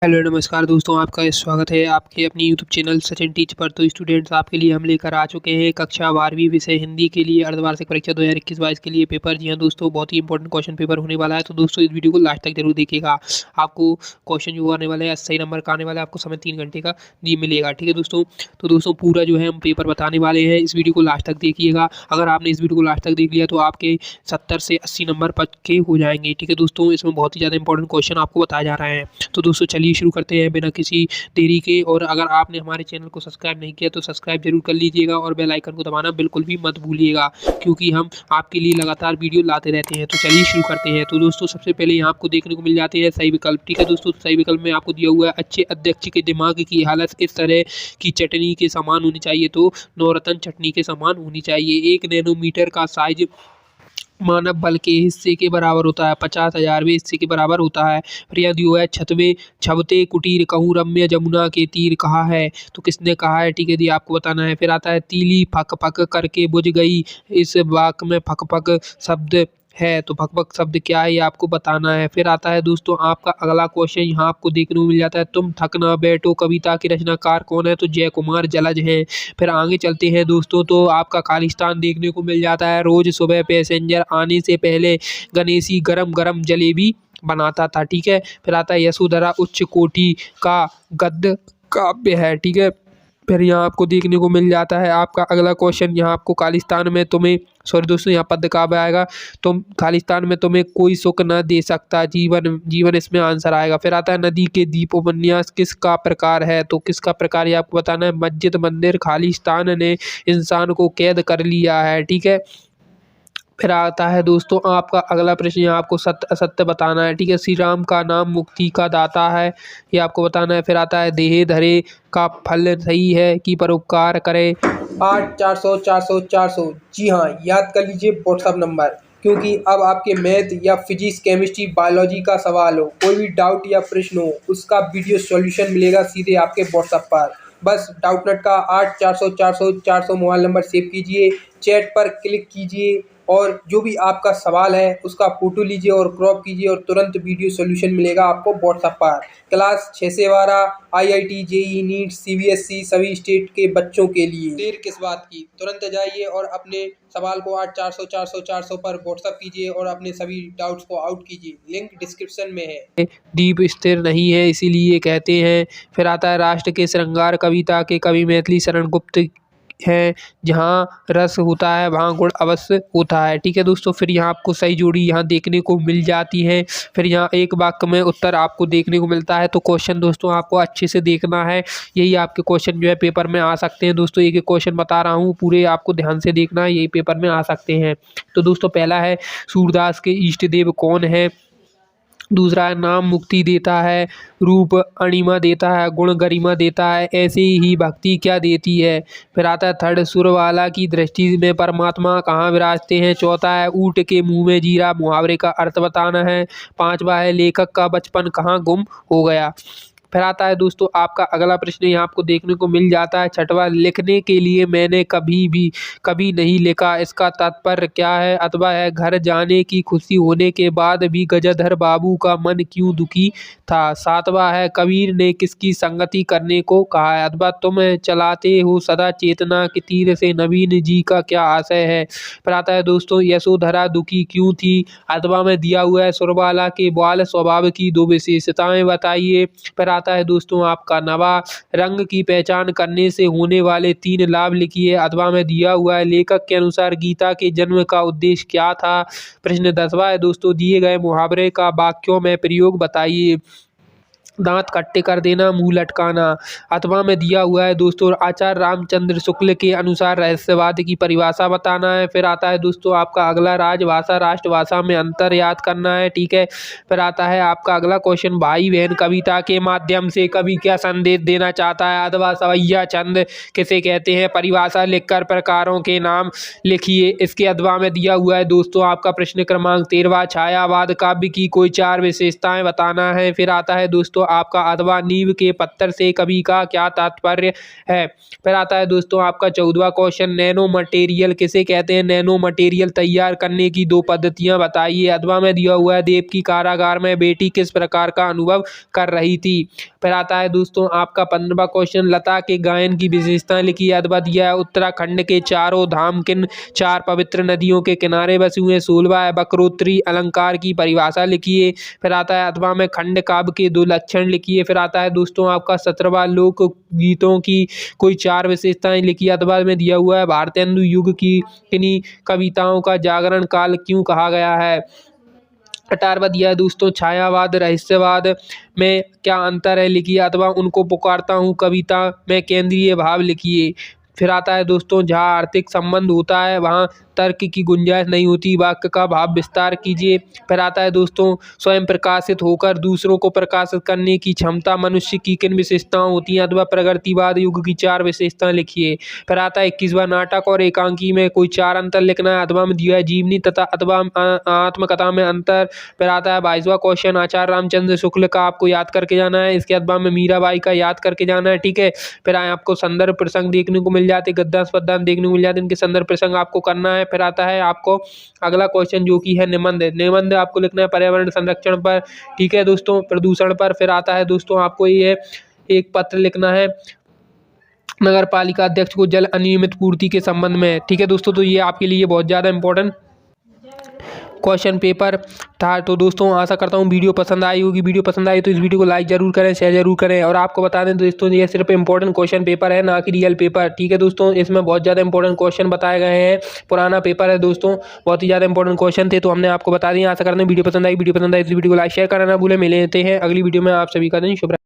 Hello नमस्कार दोस्तों, आपका स्वागत है आपके अपनी यूट्यूब चैनल सचिन टीच पर। तो स्टूडेंट्स, आपके लिए हम लेकर आ चुके हैं कक्षा 12वीं विषय हिंदी के लिए अर्धवार्षिक परीक्षा 2021-22 के लिए पेपर। जी हाँ दोस्तों, बहुत ही इंपॉर्टेंट क्वेश्चन पेपर होने वाला है। तो दोस्तों इस वीडियो को लास्ट तक जरूर देखिएगा। आपको क्वेश्चन जो आने वाला है 80 नंबर का आने वाला है, आपको समय 3 घंटे का जी मिलेगा। ठीक है दोस्तों, तो दोस्तों पूरा जो है हम पेपर बताने वाले हैं, इस वीडियो को लास्ट तक देखिएगा। अगर आपने इस वीडियो को लास्ट तक देख लिया तो आपके 70 से 80 नंबर पक्के हो जाएंगे। ठीक है दोस्तों, इसमें बहुत ही ज़्यादा इंपॉर्टेंट क्वेश्चन आपको बताया जा रहा है। तो दोस्तों चलिए शुरू करते हैं बिना किसी देरी के। और अगर आपने हमारे चैनल को सब्सक्राइब नहीं किया तो सब्सक्राइब जरूर कर लीजिएगा और बेल आइकन को दबाना बिल्कुल भी मत भूलिएगा, क्योंकि हम आपके लिए लगातार वीडियो लाते रहते हैं। तो चलिए शुरू करते हैं। तो दोस्तों सबसे पहले यहाँ आपको देखने को मिल जाते हैं सही विकल्प। ठीक है दोस्तों, सही विकल्प में आपको दिया हुआ है अच्छे अध्यक्ष के दिमाग की हालत इस तरह की चटनी के समान होनी चाहिए, तो नवरत्न चटनी के समान होनी चाहिए। 1 नैनोमीटर का साइज मानव बल के हिस्से के बराबर होता है, 50,000वें हिस्से के बराबर होता है। फिर यह दिया है छतवे छबते कुटीर कहूँ रम्य जमुना के तीर कहा है, तो किसने कहा है? ठीक है जी, आपको बताना है। फिर आता है तीली फक फक करके बुझ गई, इस वाक्य में फक फक शब्द है, तो फक फक शब्द क्या है ये आपको बताना है। फिर आता है दोस्तों आपका अगला क्वेश्चन, यहाँ आपको देखने को मिल जाता है तुम थक ना बैठो कविता के रचनाकार कौन है? तो जय कुमार जलज हैं। फिर आगे चलते हैं दोस्तों, तो आपका खालिस्तान देखने को मिल जाता है। रोज सुबह पैसेंजर आने से पहले गणेशी गरम गरम जलेबी बनाता था। ठीक है, फिर आता है यशोधरा उच्च कोटि का गद्य काव्य है। ठीक है, फिर यहाँ आपको देखने को मिल जाता है आपका अगला क्वेश्चन, यहाँ आपको खालिस्तान में तुम्हें सॉरी दोस्तों यहाँ पद काव्य आएगा, तुम खालिस्तान में तुम्हें कोई सुख न दे सकता जीवन जीवन इसमें आंसर आएगा। फिर आता है नदी के दीप उपन्यास किसका प्रकार है? तो किसका प्रकार ये आपको बताना है। मस्जिद मंदिर खालिस्तान ने इंसान को कैद कर लिया है। ठीक है, फिर आता है दोस्तों आपका अगला प्रश्न, यहाँ आपको सत्य असत्य बताना है। ठीक है, श्री राम का नाम मुक्ति का दाता है, ये आपको बताना है। फिर आता है देहे धरे का फल सही है कि परोपकार करे। 8 400 400 400। जी हाँ, याद कर लीजिए व्हाट्सअप नंबर, क्योंकि अब आपके मैथ या फिजिक्स केमिस्ट्री बायोलॉजी का सवाल हो, कोई भी डाउट या प्रश्न हो, उसका वीडियो सॉल्यूशन मिलेगा सीधे आपके व्हाट्सअप पर। बस डाउटनेट का 8 400 400 400 मोबाइल नंबर सेव कीजिए, चैट पर क्लिक कीजिए और जो भी आपका सवाल है उसका फोटो लीजिए और क्रॉप कीजिए और तुरंत वीडियो सॉल्यूशन मिलेगा आपको व्हाट्सएप पर। क्लास 6 से 12 आईआईटी जेईई नीट सीबीएसई सभी स्टेट के बच्चों के लिए। देर किस बात की, तुरंत जाइए और अपने सवाल को 8 400 400 400 पर व्हाट्सएप कीजिए और अपने सभी डाउट्स को आउट कीजिए, लिंक डिस्क्रिप्शन में है। दीप स्थिर नहीं है इसीलिए कहते हैं। फिर आता है राष्ट्र के श्रृंगार कविता के कवि मैथिली शरण गुप्त है, जहाँ रस होता है वहाँ गुण अवश्य होता है। ठीक है दोस्तों, फिर यहाँ आपको सही जोड़ी यहाँ देखने को मिल जाती है। फिर यहाँ एक वाक्य में उत्तर आपको देखने को मिलता है। तो क्वेश्चन दोस्तों आपको अच्छे से देखना है, यही आपके क्वेश्चन जो है पेपर में आ सकते हैं। दोस्तों एक एक क्वेश्चन बता रहा हूँ, पूरे आपको ध्यान से देखना है, यही पेपर में आ सकते हैं। तो दोस्तों पहला है सूरदास के इष्ट देव कौन है? दूसरा है नाम मुक्ति देता है, रूप अणिमा देता है, गुण गरिमा देता है, ऐसे ही भक्ति क्या देती है? फिर आता है थर्ड सुरवाला की दृष्टि में परमात्मा कहाँ विराजते हैं? चौथा है ऊँट के मुंह में जीरा मुहावरे का अर्थ बताना है। पांचवा है लेखक का बचपन कहाँ गुम हो गया। फिर आता है दोस्तों आपका अगला प्रश्न, यहाँ आपको देखने को मिल जाता है छठवा, लिखने के लिए मैंने कभी नहीं लिखा, इसका तात्पर्य क्या है? अथवा है घर जाने की खुशी होने के बाद भी गजाधर बाबू का मन क्यों दुखी था। सातवां है कबीर ने किसकी संगति करने को कहा है? अथवा तुम चलाते हो सदा चेतना के तीर से नवीन जी का क्या आशय है? फिर आता है दोस्तों यशोधरा दुखी क्यों थी? अथवा में दिया हुआ है सुरबाला के बाल स्वभाव की 2 विशेषताएं बताइए। फिर आता है दोस्तों आपका नवा, रंग की पहचान करने से होने वाले 3 लाभ लिखिए। अथवा में दिया हुआ है लेखक के अनुसार गीता के जन्म का उद्देश्य क्या था। प्रश्न 10वां है दोस्तों, दिए गए मुहावरे का वाक्यों में प्रयोग बताइए। दांत खट्टे कर देना, मुंह लटकाना। अथवा में दिया हुआ है दोस्तों आचार्य रामचंद्र शुक्ल के अनुसार रहस्यवाद की परिभाषा बताना है। फिर आता है दोस्तों आपका अगला राजभाषा राष्ट्रभाषा में अंतर याद करना है। ठीक है, फिर आता है आपका अगला क्वेश्चन, भाई बहन कविता के माध्यम से कवि क्या संदेश देना चाहता है? अथवा सवैया छंद किसे कहते हैं? परिभाषा लिखकर प्रकारों के नाम लिखिए। इसके अथवा में दिया हुआ है दोस्तों आपका प्रश्न क्रमांक 13वां, छायावाद काव्य की कोई 4 विशेषताएं बताना है। फिर आता है दोस्तों आपका अथवा नींव के पत्थर से कवि का क्या तात्पर्य है। फिर आता है दोस्तों आपका 14वां क्वेश्चन, नैनो मटेरियल किसे कहते हैं। नैनो मटेरियल तैयार करने की 2 पद्धतियां बताइए। अथवा में दिया हुआ है, देव की कारागार में बेटी किस प्रकार का अनुभव कर रही थी। फिर आता है दोस्तों आपका 15वां क्वेश्चन, लता के गायन की विशेषताएं लिखिए। अथवा दिया है, उत्तराखंड के चारों धाम किन 4 पवित्र नदियों के किनारे बसे हुए। 16वां है, वक्रोत्तरी अलंकार की परिभाषा लिखिए। फिर आता है अथवा में खंड काव्य के 2 लक्षण लिखिए। फिर आता है दोस्तों आपका 17वां, लोक गीतों की कोई 4 विशेषताएं लिखिए। अथवा में दिया हुआ है, भारतेंदु युग की किन्हीं कविताओं का जागरण काल क्यों कहा गया है। 18वां दिया है दोस्तों, छायावाद रहस्यवाद में क्या अंतर है लिखिए। अथवा उनको पुकारता हूँ कविता में केंद्रीय भाव लिखिए। फिर आता है दोस्तों, जहाँ आर्थिक संबंध होता है वहाँ तर्क की गुंजाइश नहीं होती, वाक्य का भाव विस्तार कीजिए। फिर आता है दोस्तों, स्वयं प्रकाशित होकर दूसरों को प्रकाशित करने की क्षमता मनुष्य की किन विशेषताएं होती हैं। अथवा प्रगतिवाद युग की 4 विशेषताएं लिखिए। फिर आता है 21वां, नाटक और एकांकी में कोई 4 अंतर लिखना है। अथवा में दिया है, जीवनी तथा अथवा आत्मकथा में अंतर। फिर आता है 22वां क्वेश्चन, आचार्य रामचंद्र शुक्ल का आपको याद करके जाना है। इसके अथवा में मीराबाई का याद करके जाना है, ठीक है। फिर आपको संदर्भ प्रसंग देखने को मिल जाते, गद्यांश पद्यांश देखने को मिल जाते, इनके संदर्भ प्रसंग आपको करना है। फिर आता है आपको अगला क्वेश्चन जो कि है निबंध। निबंध आपको लिखना है पर्यावरण संरक्षण पर, ठीक है दोस्तों, प्रदूषण पर। फिर आता है दोस्तों आपको ये एक पत्र लिखना है नगर पालिका अध्यक्ष को जल अनियमित पूर्ति के संबंध में, ठीक है दोस्तों। तो ये आपके लिए बहुत ज़्यादा इंपॉर्टेंट क्वेश्चन पेपर था। तो दोस्तों आशा करता हूँ वीडियो पसंद आई होगी। वीडियो पसंद आई तो इस वीडियो को लाइक जरूर करें, शेयर जरूर करें। और आपको बता दें दोस्तों, ये सिर्फ इंपॉर्टेंट क्वेश्चन पेपर है, ना कि रियल पेपर, ठीक है दोस्तों। इसमें बहुत ज़्यादा इंपॉर्टेंट क्वेश्चन बताए गए हैं। पुराना पेपर है दोस्तों, बहुत ही ज़्यादा इंपॉर्टेंट क्वेश्चन थे, तो हमने आपको बता दिया। आशा करते हैं वीडियो पसंद आई तो वीडियो को लाइक शेयर करना ना भूलें। मिलते हैं अगली वीडियो में। आप सभी का दिन शुभ रहे।